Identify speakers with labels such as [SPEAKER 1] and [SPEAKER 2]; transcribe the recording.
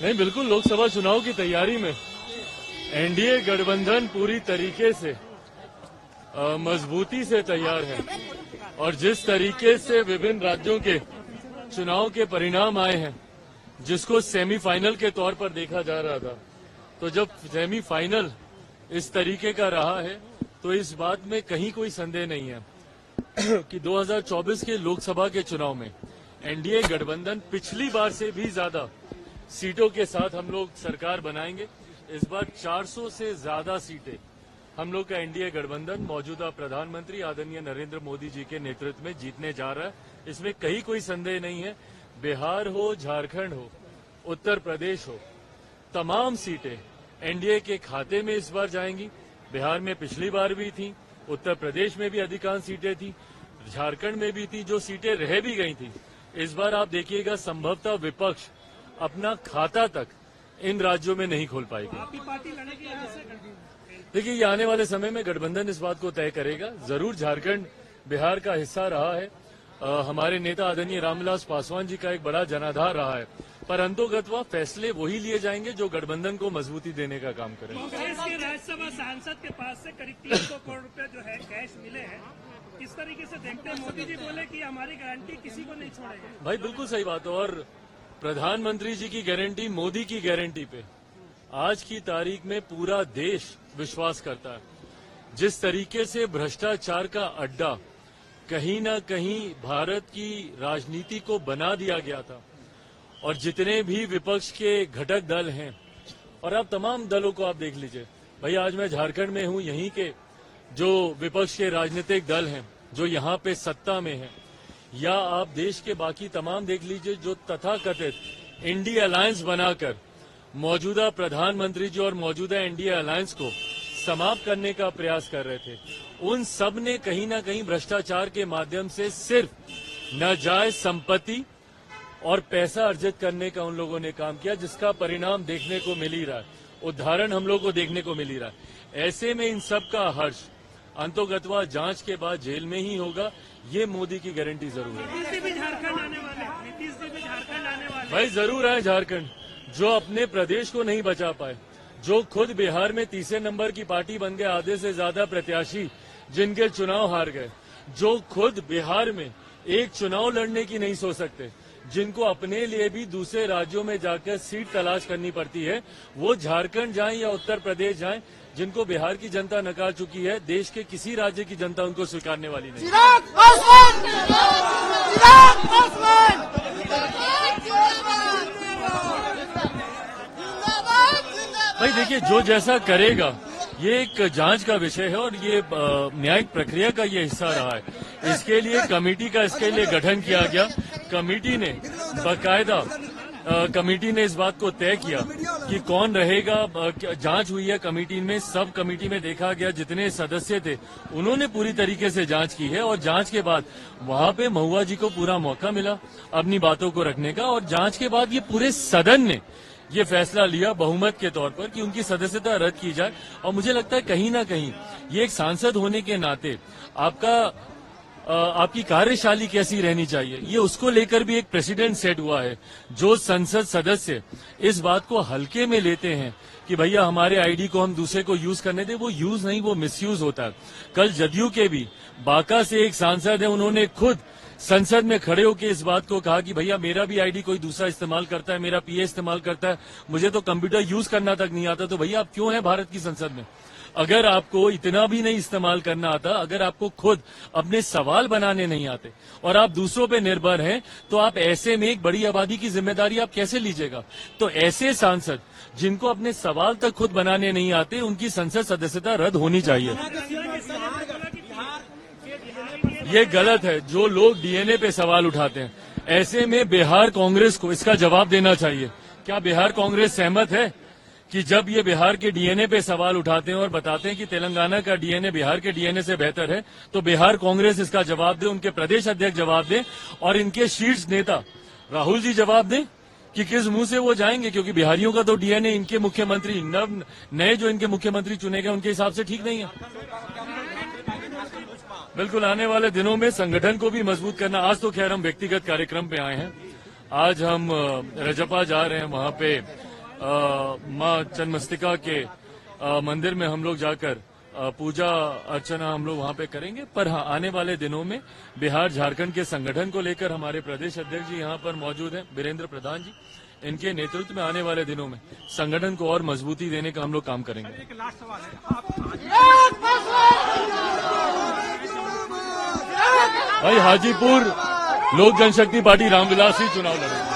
[SPEAKER 1] नहीं, बिल्कुल लोकसभा चुनाव की तैयारी में एनडीए गठबंधन पूरी तरीके से मजबूती से तैयार है और जिस तरीके से विभिन्न राज्यों के चुनाव के परिणाम आए हैं, जिसको सेमीफाइनल के तौर पर देखा जा रहा था, तो जब सेमीफाइनल इस तरीके का रहा है तो इस बात में कहीं कोई संदेह नहीं है कि 2024 के लोकसभा के चुनाव में एनडीए गठबंधन पिछली बार से भी ज्यादा सीटों के साथ हम लोग सरकार बनाएंगे। इस बार 400 से ज्यादा सीटें हम लोग का एनडीए गठबंधन मौजूदा प्रधानमंत्री आदरणीय नरेंद्र मोदी जी के नेतृत्व में जीतने जा रहा है। इसमें कहीं कोई संदेह नहीं है। बिहार हो, झारखंड हो, उत्तर प्रदेश हो, तमाम सीटें एनडीए के खाते में इस बार जाएंगी। बिहार में पिछली बार भी थी, उत्तर प्रदेश में भी अधिकांश सीटें थी, झारखंड में भी थी। जो सीटें रह भी गई थी, इस बार आप देखिएगा संभवतः विपक्ष अपना खाता तक इन राज्यों में नहीं खोल पाएगी।
[SPEAKER 2] आपकी पार्टी लड़ेगी यहाँ से?
[SPEAKER 1] देखिए, ये आने वाले समय में गठबंधन इस बात को तय करेगा। जरूर झारखंड बिहार का हिस्सा रहा है। हमारे नेता आदरणीय रामविलास पासवान जी का एक बड़ा जनाधार रहा है, पर अंतोगत्वा फैसले वही लिए जाएंगे जो गठबंधन को मजबूती देने का काम करें।
[SPEAKER 2] कांग्रेस के राज्यसभा सांसद के पास से करीब 300 करोड़ रुपए जो है कैश मिले हैं, किस तरीके से देखते हैं? मोदी जी बोले कि हमारी गारंटी किसी को नहीं छोड़ेगा।
[SPEAKER 1] भाई बिल्कुल सही बात है, और प्रधानमंत्री जी की गारंटी, मोदी की गारंटी पे आज की तारीख में पूरा देश विश्वास करता है। जिस तरीके से भ्रष्टाचार का अड्डा कहीं न कहीं भारत की राजनीति को बना दिया गया था, और जितने भी विपक्ष के घटक दल हैं, और आप तमाम दलों को आप देख लीजिए। भाई आज मैं झारखंड में हूं, यहीं के जो विपक्ष के राजनीतिक दल हैं जो यहाँ पे सत्ता में हैं, या आप देश के बाकी तमाम देख लीजिए जो तथाकथित इंडिया अलायंस बनाकर मौजूदा प्रधानमंत्री जी और मौजूदा एनडीए अलायंस को समाप्त करने का प्रयास कर रहे थे। उन सब ने कहीं ना कहीं भ्रष्टाचार के माध्यम से सिर्फ नाजायज संपत्ति और पैसा अर्जित करने का उन लोगों ने काम किया, जिसका परिणाम देखने को मिल ही रहा है, उदाहरण हम लोग को देखने को मिल ही रहा है। ऐसे में इन सब का हर्ष अंतोगत्वा जांच के बाद जेल में ही होगा, ये मोदी की गारंटी जरूर है।
[SPEAKER 2] नीतीश जी भी झारखंड आने वाले, नीतीश जी भी झारखंड आने वाले।
[SPEAKER 1] भाई जरूर आए झारखंड, जो अपने प्रदेश को नहीं बचा पाए, जो खुद बिहार में तीसरे नंबर की पार्टी बन गए, आधे से ज्यादा प्रत्याशी जिनके चुनाव हार गए, जो खुद बिहार में एक चुनाव लड़ने की नहीं सोच सकते, जिनको अपने लिए भी दूसरे राज्यों में जाकर सीट तलाश करनी पड़ती है, वो झारखंड जाएं या उत्तर प्रदेश जाएं, जिनको बिहार की जनता नकार चुकी है, देश के किसी राज्य की जनता उनको स्वीकारने वाली नहीं। भाई देखिए, जो जैसा करेगा ये एक जांच का विषय है और ये न्यायिक प्रक्रिया का ये हिस्सा रहा है। इसके लिए कमेटी का इसके लिए गठन किया गया। कमेटी ने बाकायदा कमेटी ने इस बात को तय किया कि कौन रहेगा। जांच हुई है कमेटी में, सब कमेटी में देखा गया, जितने सदस्य थे उन्होंने पूरी तरीके से जांच की है, और जांच के बाद वहां पे महुआ जी को पूरा मौका मिला अपनी बातों को रखने का, और जांच के बाद ये पूरे सदन ने ये फैसला लिया बहुमत के तौर पर कि उनकी सदस्यता रद्द की जाए। और मुझे लगता है कहीं ना कहीं ये एक सांसद होने के नाते आपकी कार्यशैली कैसी रहनी चाहिए, ये उसको लेकर भी एक प्रेसिडेंट सेट हुआ है। जो संसद सदस्य इस बात को हल्के में लेते हैं कि भैया हमारे आईडी को हम दूसरे को यूज करने दें, वो यूज नहीं, वो मिसयूज होता है। कल जदयू के भी बांका से एक सांसद है, उन्होंने खुद संसद में खड़े होकर इस बात को कहा कि भैया मेरा भी आईडी कोई दूसरा इस्तेमाल करता है, मेरा पीए इस्तेमाल करता है, मुझे तो कंप्यूटर यूज करना तक नहीं आता। तो भैया आप क्यों हैं भारत की संसद में? अगर आपको इतना भी नहीं इस्तेमाल करना आता, अगर आपको खुद अपने सवाल बनाने नहीं आते और आप दूसरों पे निर्भर हैं, तो आप ऐसे में एक बड़ी आबादी की जिम्मेदारी आप कैसे लीजिएगा? तो ऐसे सांसद जिनको अपने सवाल तक खुद बनाने नहीं आते, उनकी संसद सदस्यता रद्द होनी चाहिए। ये गलत है जो लोग डीएनए पे सवाल उठाते हैं। ऐसे में बिहार कांग्रेस को इसका जवाब देना चाहिए। क्या बिहार कांग्रेस सहमत है कि जब ये बिहार के डीएनए पे सवाल उठाते हैं और बताते हैं कि तेलंगाना का डीएनए बिहार के डीएनए से बेहतर है, तो बिहार कांग्रेस इसका जवाब दे, उनके प्रदेश अध्यक्ष जवाब दे, और इनके शीर्ष नेता राहुल जी जवाब दें कि किस मुंह से वो जाएंगे, क्योंकि बिहारियों का तो डीएनए इनके मुख्यमंत्री नए जो इनके मुख्यमंत्री चुने गए उनके हिसाब से ठीक नहीं है। बिल्कुल आने वाले दिनों में संगठन को भी मजबूत करना। आज तो खैर हम व्यक्तिगत कार्यक्रम पे आए हैं। आज हम रजपा जा रहे हैं, वहां पे मां चन्मस्तिका के मंदिर में हम लोग जाकर पूजा अर्चना हम लोग वहां पे करेंगे। पर हाँ, आने वाले दिनों में बिहार झारखंड के संगठन को लेकर हमारे प्रदेश अध्यक्ष जी यहाँ पर मौजूद हैं, वीरेंद्र प्रधान जी, इनके नेतृत्व में आने वाले दिनों में संगठन को और मजबूती देने का हम लोग काम करेंगे।
[SPEAKER 3] एक लास्ट सवाल है,
[SPEAKER 1] भाई हाजीपुर लोक जनशक्ति पार्टी रामविलास ही चुनाव लड़ेंगे।